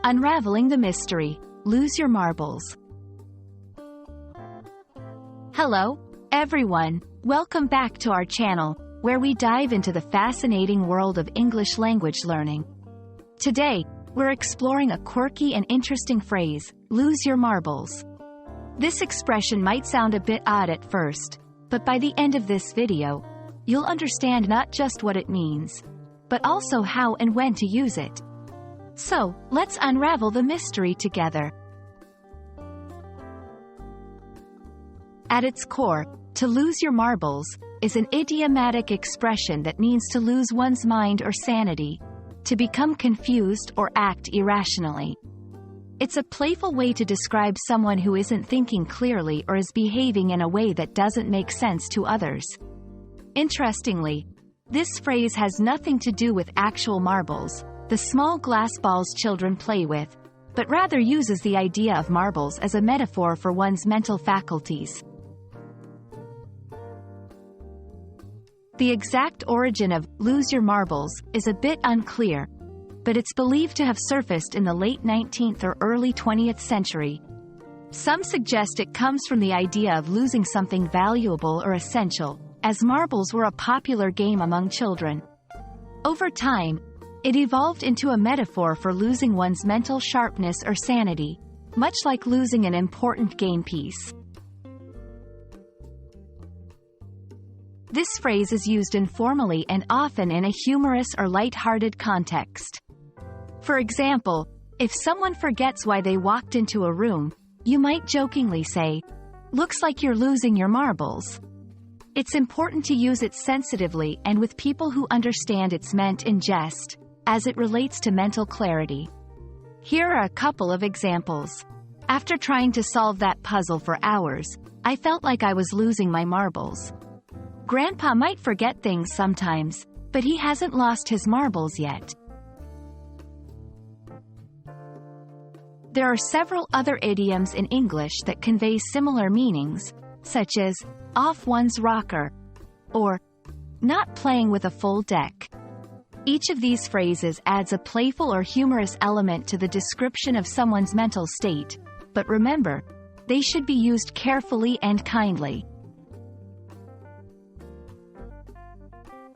Unraveling the Mystery. Lose your marbles. Hello, everyone. Welcome back to our channel, where we dive into the fascinating world of English language learning. Today, we're exploring a quirky and interesting phrase, lose your marbles. This expression might sound a bit odd at first, but by the end of this video, you'll understand not just what it means, but also how and when to use it. So, let's unravel the mystery together. At its core, to lose your marbles is an idiomatic expression that means to lose one's mind or sanity, to become confused or act irrationally. It's a playful way to describe someone who isn't thinking clearly or is behaving in a way that doesn't make sense to others. Interestingly, this phrase has nothing to do with actual marbles, the small glass balls children play with, but rather uses the idea of marbles as a metaphor for one's mental faculties. The exact origin of lose your marbles is a bit unclear, but it's believed to have surfaced in the late 19th or early 20th century. Some suggest it comes from the idea of losing something valuable or essential, as marbles were a popular game among children. Over time, it evolved into a metaphor for losing one's mental sharpness or sanity, much like losing an important game piece. This phrase is used informally and often in a humorous or light-hearted context. For example, if someone forgets why they walked into a room, you might jokingly say, "Looks like you're losing your marbles." It's important to use it sensitively and with people who understand it's meant in jest, as it relates to mental clarity. Here are a couple of examples. After trying to solve that puzzle for hours, I felt like I was losing my marbles. Grandpa might forget things sometimes, but he hasn't lost his marbles yet. There are several other idioms in English that convey similar meanings, such as off one's rocker or not playing with a full deck. Each of these phrases adds a playful or humorous element to the description of someone's mental state, but remember, they should be used carefully and kindly.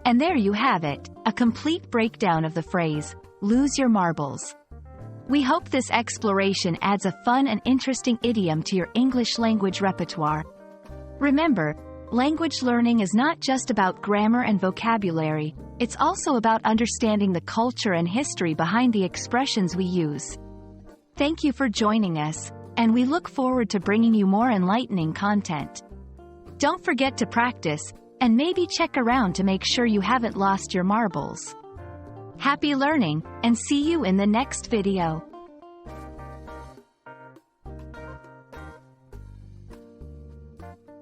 And there you have it, a complete breakdown of the phrase, lose your marbles. We hope this exploration adds a fun and interesting idiom to your English language repertoire. Remember, language learning is not just about grammar and vocabulary, it's also about understanding the culture and history behind the expressions we use. Thank you for joining us, and we look forward to bringing you more enlightening content. Don't forget to practice, and maybe check around to make sure you haven't lost your marbles. Happy learning, and see you in the next video.